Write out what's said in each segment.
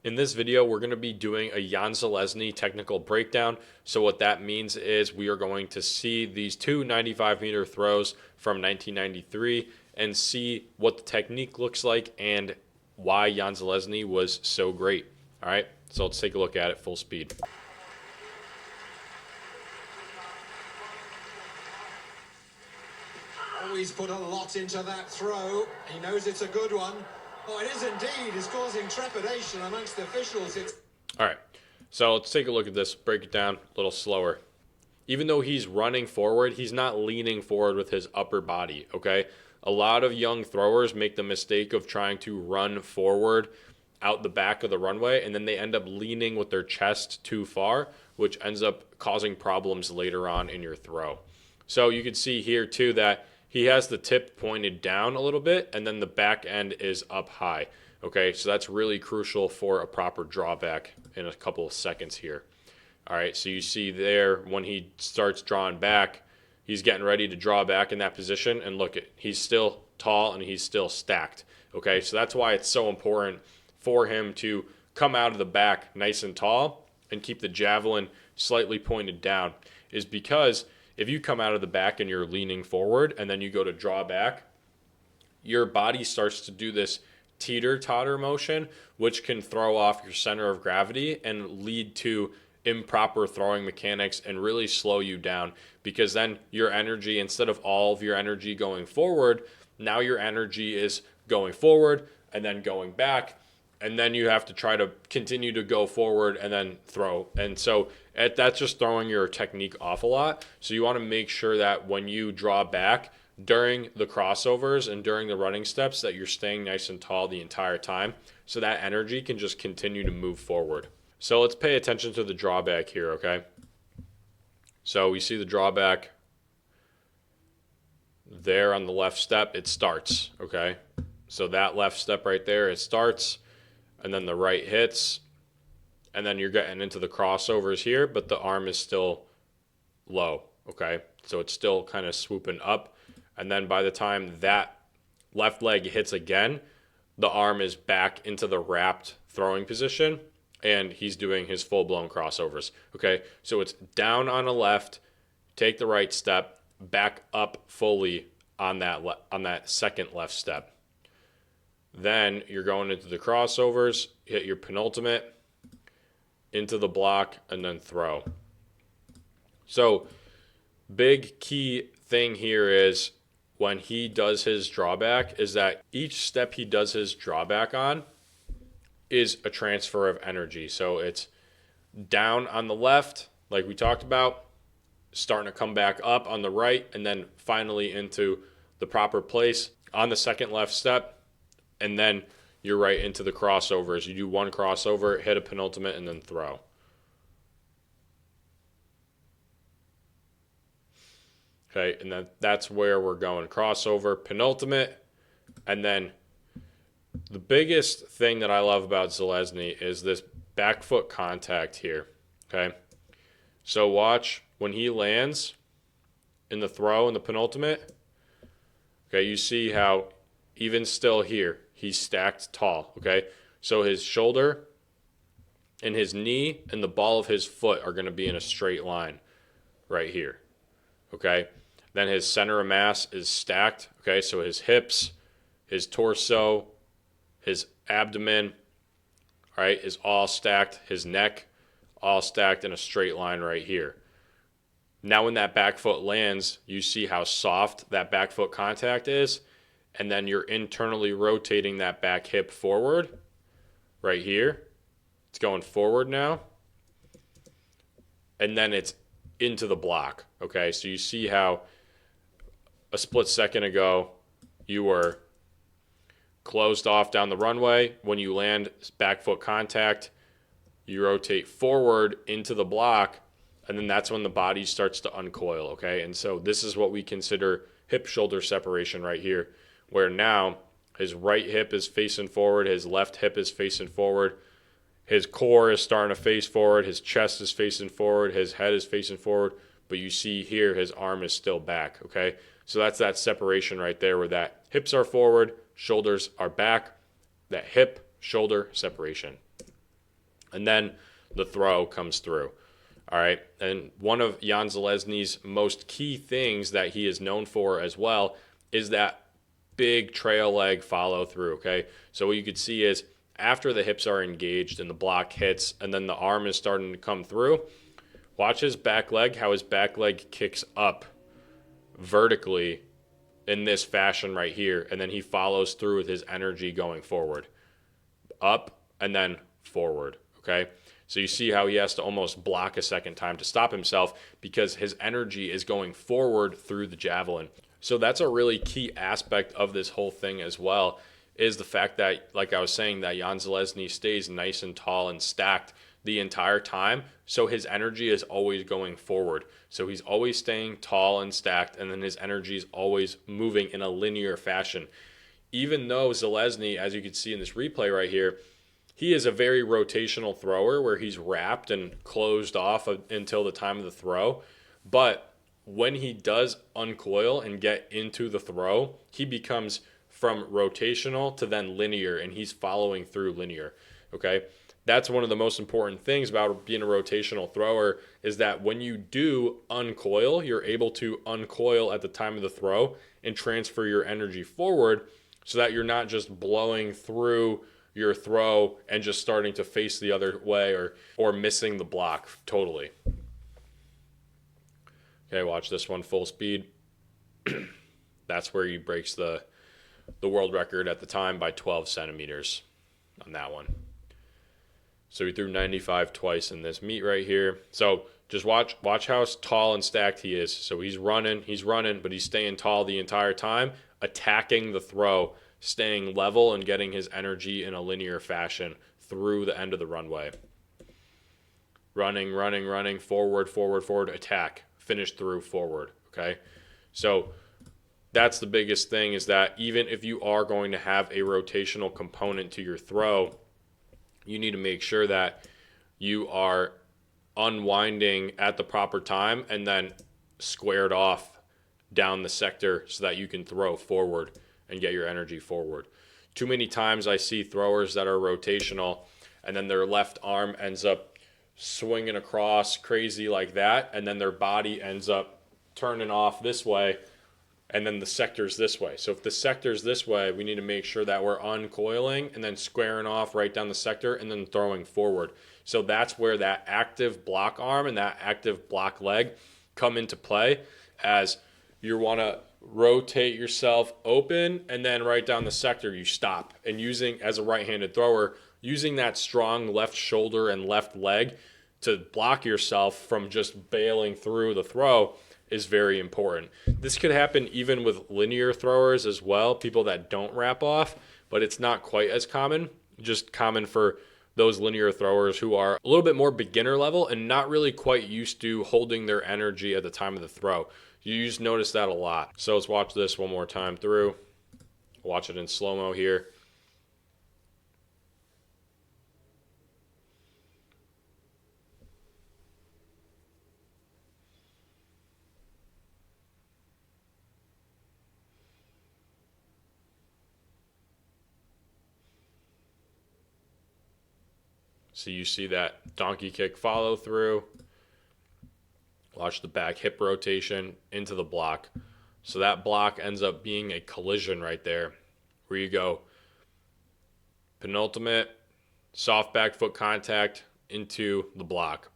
In this video, we're going to be doing a Zelezny technical breakdown. So what that means is we are going to see these two 95-meter throws from 1993 and see what the technique looks like and why Zelezny was so great. All right, so let's take a look at it full speed. He's put a lot into that throw. He knows it's a good one. Oh, it is indeed. It's causing trepidation amongst the officials. All right, so let's take a look at this, break it down a little slower. Even though he's running forward, he's not leaning forward with his upper body, okay? A lot of young throwers make the mistake of trying to run forward out the back of the runway, and then they end up leaning with their chest too far, which ends up causing problems later on in your throw. So you can see here too that he has the tip pointed down a little bit, and then the back end is up high. Okay, so that's really crucial for a proper drawback in a couple of seconds here. All right, so you see there when he starts drawing back, he's getting ready to draw back in that position, and look, he's still tall and he's still stacked. Okay, so that's why it's so important for him to come out of the back nice and tall and keep the javelin slightly pointed down, is because if you come out of the back and you're leaning forward and then you go to draw back, your body starts to do this teeter-totter motion, which can throw off your center of gravity and lead to improper throwing mechanics and really slow you down, because then your energy, instead of all of your energy going forward, now your energy is going forward and then going back, and then you have to try to continue to go forward and then throw. And so that's just throwing your technique off a lot. So you want to make sure that when you draw back during the crossovers and during the running steps that you're staying nice and tall the entire time, so that energy can just continue to move forward. So let's pay attention to the drawback here, okay? So we see the drawback there on the left step, it starts, okay? So that left step right there, it starts, and then the right hits, and then you're getting into the crossovers here, but the arm is still low, okay? So it's still kind of swooping up, and then by the time that left leg hits again, the arm is back into the wrapped throwing position, and he's doing his full-blown crossovers, okay? So it's down on the left, take the right step, back up fully on that second left step. Then you're going into the crossovers, hit your penultimate, into the block, and then throw. So big key thing here is when he does his drawback is that each step he does his drawback on is a transfer of energy. So it's down on the left, like we talked about, starting to come back up on the right, and then finally into the proper place on the second left step, and then you're right into the crossovers. You do one crossover, hit a penultimate, and then throw. Okay, and that's where we're going. Crossover, penultimate, and then the biggest thing that I love about Zelezny is this back foot contact here, okay? So watch when he lands in the throw in the penultimate, okay, you see how even still here, he's stacked tall, okay? So his shoulder and his knee and the ball of his foot are going to be in a straight line right here, okay? Then his center of mass is stacked, okay? So his hips, his torso, his abdomen, all right, is all stacked. His neck, all stacked in a straight line right here. Now when that back foot lands, you see how soft that back foot contact is, and then you're internally rotating that back hip forward right here. It's going forward now, and then it's into the block, okay? So you see how a split second ago you were closed off down the runway. When you land back foot contact, you rotate forward into the block, and then that's when the body starts to uncoil, okay? And so this is what we consider hip-shoulder separation right here, where now his right hip is facing forward, his left hip is facing forward, his core is starting to face forward, his chest is facing forward, his head is facing forward, but you see here his arm is still back, okay? So that's that separation right there where that hips are forward, shoulders are back, that hip-shoulder separation. And then the throw comes through. All right. And one of Jan Zelezny's most key things that he is known for as well is that big trail leg follow through. Okay. So what you could see is after the hips are engaged and the block hits and then the arm is starting to come through, watch his back leg, how his back leg kicks up vertically in this fashion right here. And then he follows through with his energy going forward, up and then forward. Okay. So you see how he has to almost block a second time to stop himself because his energy is going forward through the javelin. So that's a really key aspect of this whole thing as well, is the fact that, like I was saying, that Jan Zelezny stays nice and tall and stacked the entire time. So his energy is always going forward. So he's always staying tall and stacked, and then his energy is always moving in a linear fashion. Even though Zelezny, as you can see in this replay right here, he is a very rotational thrower where he's wrapped and closed off until the time of the throw. But when he does uncoil and get into the throw, he becomes from rotational to then linear, and he's following through linear. Okay? That's one of the most important things about being a rotational thrower, is that when you do uncoil, you're able to uncoil at the time of the throw and transfer your energy forward so that you're not just blowing through your throw and just starting to face the other way or missing the block totally. Okay, watch this one full speed. That's where he breaks the world record at the time by 12 centimeters on that one. So he threw 95 twice in this meet right here. So just watch how tall and stacked he is. So he's running, but he's staying tall the entire time, attacking the throw, staying level and getting his energy in a linear fashion through the end of the runway. Running, forward, attack, finish through, forward, okay? So that's the biggest thing, is that even if you are going to have a rotational component to your throw, you need to make sure that you are unwinding at the proper time and then squared off down the sector so that you can throw forward and get your energy forward. Too many times I see throwers that are rotational and then their left arm ends up swinging across crazy like that, and then their body ends up turning off this way, and then the sector's this way. So if the sector's this way, we need to make sure that we're uncoiling and then squaring off right down the sector and then throwing forward. So that's where that active block arm and that active block leg come into play, as you want to rotate yourself open and then right down the sector you stop. And using, as a right-handed thrower, using that strong left shoulder and left leg to block yourself from just bailing through the throw is very important. This could happen even with linear throwers as well, people that don't wrap off, but it's not quite as common. Just common for those linear throwers who are a little bit more beginner level and not really quite used to holding their energy at the time of the throw. You just notice that a lot. So let's watch this one more time through. Watch it in slow-mo here. So you see that donkey kick follow through. Watch the back hip rotation into the block. So that block ends up being a collision right there, where you go penultimate, soft back foot contact into the block.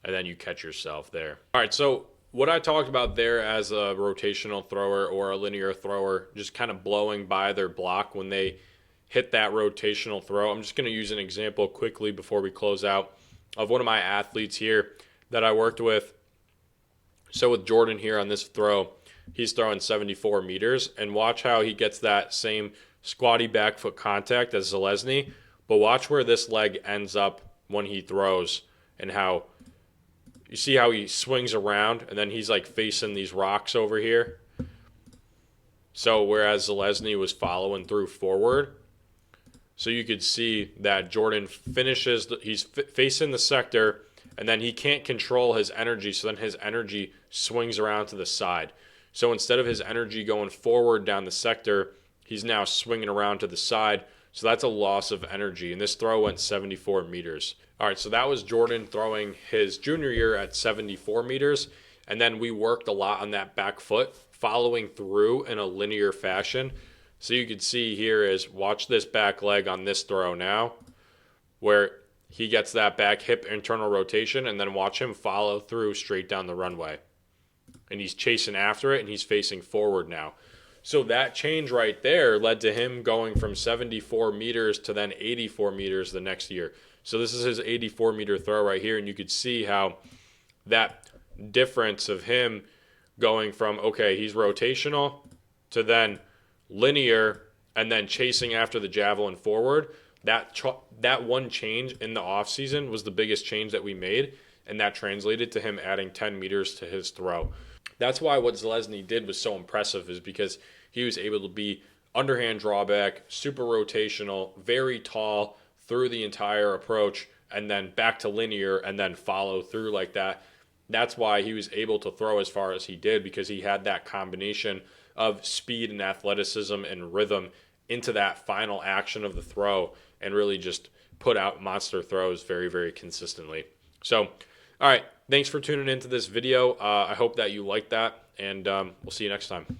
And then you catch yourself there. All right, so what I talked about there as a rotational thrower or a linear thrower, just kind of blowing by their block when they hit that rotational throw. I'm just going to use an example quickly before we close out of one of my athletes here that I worked with. So with Jordan here on this throw, he's throwing 74 meters, and watch how he gets that same squatty back foot contact as Zelezny, but watch where this leg ends up when he throws, and how you see how he swings around and then he's like facing these rocks over here. So whereas Zelezny was following through forward, so you could see that Jordan finishes, he's facing the sector, and then he can't control his energy, so then his energy swings around to the side. So instead of his energy going forward down the sector, he's now swinging around to the side. So that's a loss of energy. And this throw went 74 meters. All right, so that was Jordan throwing his junior year at 74 meters. And then we worked a lot on that back foot, following through in a linear fashion. So you can see here is, watch this back leg on this throw now, where he gets that back hip internal rotation, and then watch him follow through straight down the runway. And he's chasing after it, and he's facing forward now. So that change right there led to him going from 74 meters to then 84 meters the next year. So this is his 84 meter throw right here, and you could see how that difference of him going from, okay, he's rotational, to then linear, and then chasing after the javelin forward. That one change in the offseason was the biggest change that we made, and that translated to him adding 10 meters to his throw. That's why what Zelezny did was so impressive, is because he was able to be underhand drawback, super rotational, very tall through the entire approach, and then back to linear, and then follow through like that. That's why he was able to throw as far as he did, because he had that combination of speed and athleticism and rhythm into that final action of the throw, and really just put out monster throws very, very consistently. So, all right, thanks for tuning into this video. I hope that you liked that, and we'll see you next time.